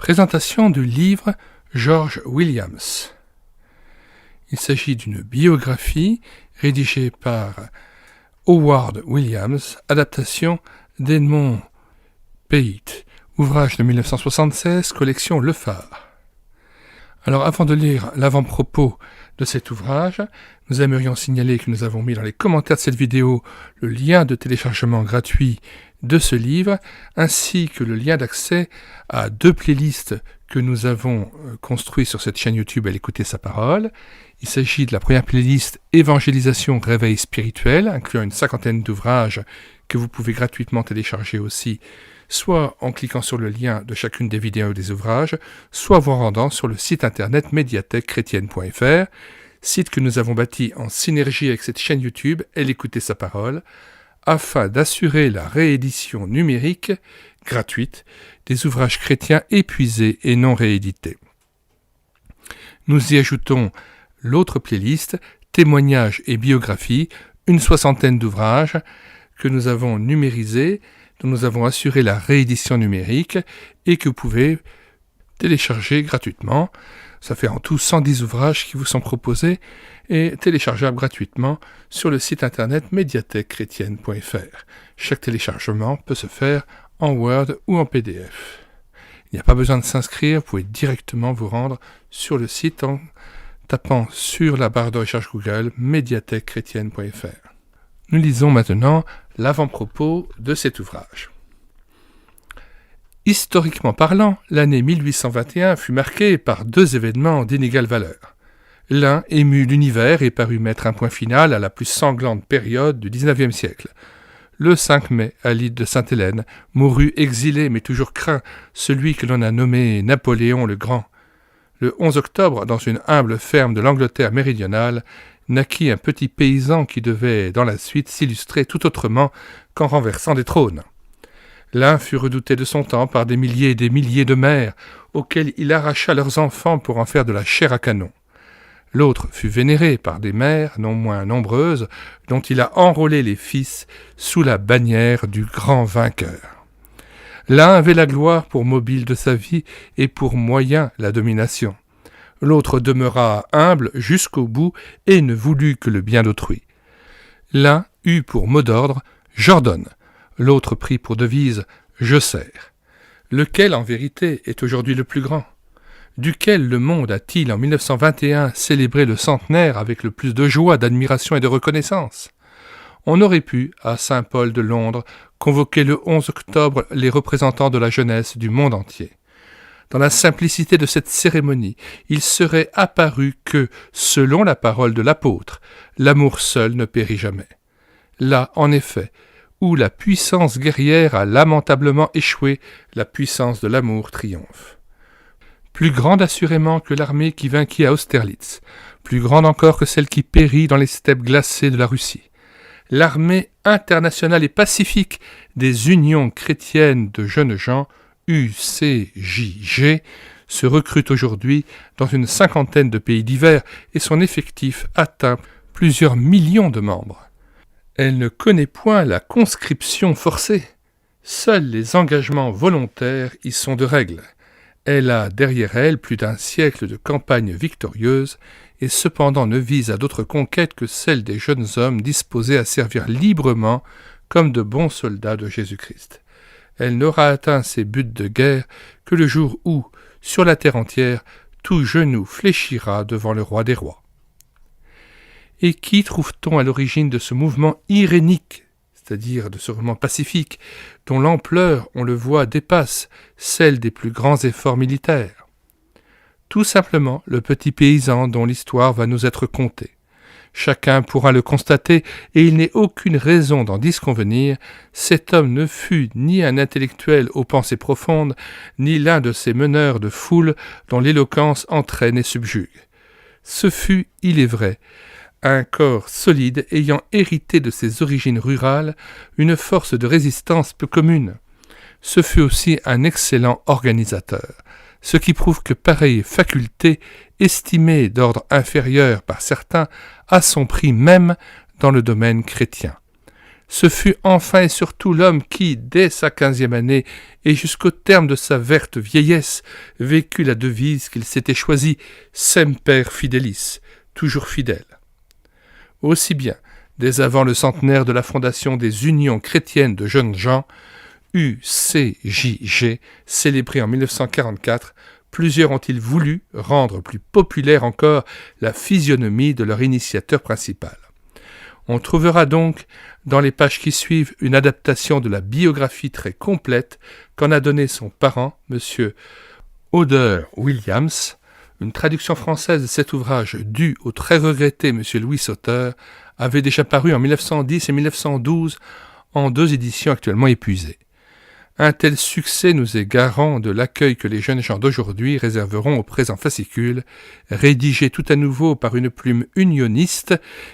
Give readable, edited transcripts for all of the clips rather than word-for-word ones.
Présentation du livre George Williams. Il s'agit d'une biographie rédigée par Howard Williams, adaptation d'Edmond Payet, ouvrage de 1976, collection Le Phare. Alors avant de lire l'avant-propos de cet ouvrage, nous aimerions signaler que nous avons mis dans les commentaires de cette vidéo le lien de téléchargement gratuit de ce livre, ainsi que le lien d'accès à 2 playlists que nous avons construites sur cette chaîne YouTube à l'écouter sa parole. Il s'agit de la première playlist Évangélisation Réveil spirituel, incluant une 50aine d'ouvrages que vous pouvez gratuitement télécharger aussi, soit en cliquant sur le lien de chacune des vidéos des ouvrages, soit vous rendant sur le site internet médiathèquechrétienne.fr, site que nous avons bâti en synergie avec cette chaîne YouTube Elle écouter sa parole, afin d'assurer la réédition numérique gratuite des ouvrages chrétiens épuisés et non réédités. Nous y ajoutons l'autre playlist Témoignages et biographies, une 60aine d'ouvrages que nous avons numérisés, dont nous avons assuré la réédition numérique et que vous pouvez télécharger gratuitement. Ça fait en tout 110 ouvrages qui vous sont proposés et téléchargeables gratuitement sur le site internet médiathèquechrétienne.fr. Chaque téléchargement peut se faire en Word ou en PDF. Il n'y a pas besoin de s'inscrire, vous pouvez directement vous rendre sur le site en tapant sur la barre de recherche Google médiathèquechrétienne.fr. Nous lisons maintenant l'avant-propos de cet ouvrage. Historiquement parlant, l'année 1821 fut marquée par 2 événements d'inégale valeur. L'un émut l'univers et parut mettre un point final à la plus sanglante période du XIXe siècle. Le 5 mai, à l'île de Sainte-Hélène, mourut exilé mais toujours craint celui que l'on a nommé Napoléon le Grand. Le 11 octobre, dans une humble ferme de l'Angleterre méridionale, naquit un petit paysan qui devait, dans la suite, s'illustrer tout autrement qu'en renversant des trônes. L'un fut redouté de son temps par des milliers et des milliers de mères, auxquelles il arracha leurs enfants pour en faire de la chair à canon. L'autre fut vénéré par des mères, non moins nombreuses, dont il a enrôlé les fils sous la bannière du grand vainqueur. L'un avait la gloire pour mobile de sa vie et pour moyen la domination. L'autre demeura humble jusqu'au bout et ne voulut que le bien d'autrui. L'un eut pour mot d'ordre « J'ordonne », l'autre prit pour devise « Je sers ». Lequel, en vérité, est aujourd'hui le plus grand ? Duquel le monde a-t-il, en 1921, célébré le centenaire avec le plus de joie, d'admiration et de reconnaissance ? On aurait pu, à Saint-Paul de Londres, convoquer le 11 octobre les représentants de la jeunesse du monde entier. Dans la simplicité de cette cérémonie, il serait apparu que, selon la parole de l'apôtre, l'amour seul ne périt jamais. Là, en effet, où la puissance guerrière a lamentablement échoué, la puissance de l'amour triomphe. Plus grande assurément que l'armée qui vainquit à Austerlitz, plus grande encore que celle qui périt dans les steppes glacées de la Russie. L'armée internationale et pacifique des unions chrétiennes de jeunes gens, UCJG, se recrute aujourd'hui dans une 50aine de pays divers et son effectif atteint plusieurs millions de membres. Elle ne connaît point la conscription forcée. Seuls les engagements volontaires y sont de règle. Elle a derrière elle plus d'un siècle de campagnes victorieuses et cependant ne vise à d'autres conquêtes que celles des jeunes hommes disposés à servir librement comme de bons soldats de Jésus-Christ. Elle n'aura atteint ses buts de guerre que le jour où, sur la terre entière, tout genou fléchira devant le roi des rois. Et qui trouve-t-on à l'origine de ce mouvement irénique, c'est-à-dire de ce mouvement pacifique, dont l'ampleur, on le voit, dépasse celle des plus grands efforts militaires ? Tout simplement le petit paysan dont l'histoire va nous être contée. Chacun pourra le constater, et il n'est aucune raison d'en disconvenir, cet homme ne fut ni un intellectuel aux pensées profondes, ni l'un de ces meneurs de foule dont l'éloquence entraîne et subjugue. Ce fut, il est vrai, un corps solide ayant hérité de ses origines rurales une force de résistance peu commune. Ce fut aussi un excellent organisateur, ce qui prouve que pareille faculté, estimée d'ordre inférieur par certains, a son prix même dans le domaine chrétien. Ce fut enfin et surtout l'homme qui, dès sa 15e année et jusqu'au terme de sa verte vieillesse, vécut la devise qu'il s'était choisie, Semper Fidelis, toujours fidèle. Aussi bien, dès avant le centenaire de la fondation des Unions chrétiennes de jeunes gens, UCJG, célébré en 1944, plusieurs ont-ils voulu rendre plus populaire encore la physionomie de leur initiateur principal. On trouvera donc, dans les pages qui suivent, une adaptation de la biographie très complète qu'en a donnée son parent, M. Oder Williams. Une traduction française de cet ouvrage, due au très regretté M. Louis Sauter, avait déjà paru en 1910 et 1912 en 2 éditions actuellement épuisées. Un tel succès nous est garant de l'accueil que les jeunes gens d'aujourd'hui réserveront au présent fascicule, rédigé tout à nouveau par une plume unioniste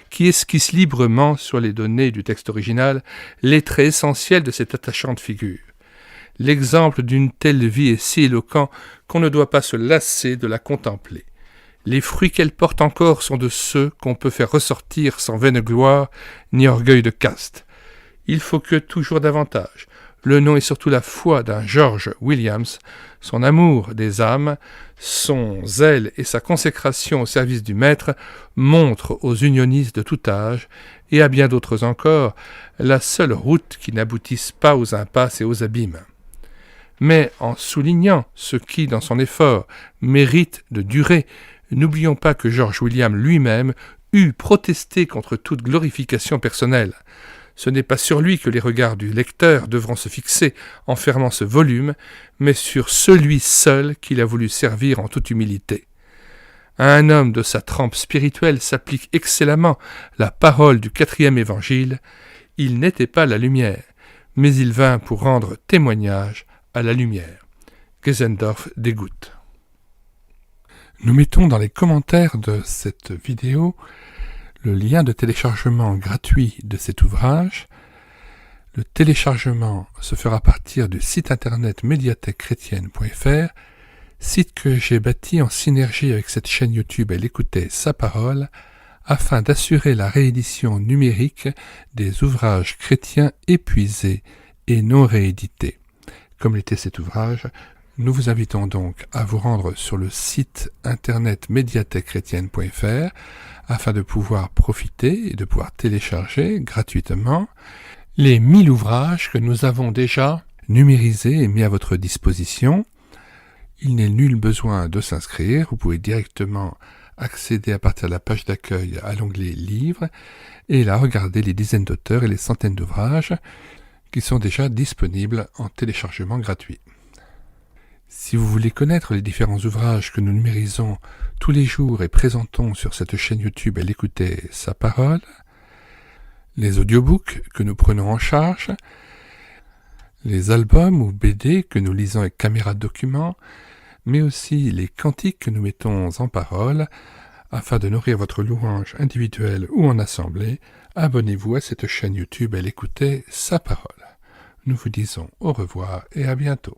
qui esquisse librement sur les données du texte original les traits essentiels de cette attachante figure. L'exemple d'une telle vie est si éloquent qu'on ne doit pas se lasser de la contempler. Les fruits qu'elle porte encore sont de ceux qu'on peut faire ressortir sans vaine gloire ni orgueil de caste. Il faut que, toujours davantage, le nom et surtout la foi d'un George Williams, son amour des âmes, son zèle et sa consécration au service du Maître montrent aux unionistes de tout âge, et à bien d'autres encore, la seule route qui n'aboutisse pas aux impasses et aux abîmes. Mais en soulignant ce qui, dans son effort, mérite de durer, n'oublions pas que George Williams lui-même eut protesté contre toute glorification personnelle. Ce n'est pas sur lui que les regards du lecteur devront se fixer en fermant ce volume, mais sur celui seul qu'il a voulu servir en toute humilité. À un homme de sa trempe spirituelle s'applique excellemment la parole du 4e évangile. Il n'était pas la lumière, mais il vint pour rendre témoignage à la lumière. Gesendorf dégoûte. Nous mettons dans les commentaires de cette vidéo le lien de téléchargement gratuit de cet ouvrage. Le téléchargement se fera à partir du site internet médiathèquechrétienne.fr, site que j'ai bâti en synergie avec cette chaîne YouTube Elle écoutait sa parole, afin d'assurer la réédition numérique des ouvrages chrétiens épuisés et non réédités. Comme l'était cet ouvrage, nous vous invitons donc à vous rendre sur le site internet médiathèquechrétienne.fr afin de pouvoir profiter et de pouvoir télécharger gratuitement les 1000 ouvrages que nous avons déjà numérisés et mis à votre disposition. Il n'est nul besoin de s'inscrire, vous pouvez directement accéder à partir de la page d'accueil à l'onglet Livres et là regarder les dizaines d'auteurs et les centaines d'ouvrages qui sont déjà disponibles en téléchargement gratuit. Si vous voulez connaître les différents ouvrages que nous numérisons tous les jours et présentons sur cette chaîne YouTube Elle écoutait sa parole, les audiobooks que nous prenons en charge, les albums ou BD que nous lisons avec caméra de document, mais aussi les cantiques que nous mettons en parole, afin de nourrir votre louange individuelle ou en assemblée, abonnez-vous à cette chaîne YouTube Elle écoutait sa parole. Nous vous disons au revoir et à bientôt.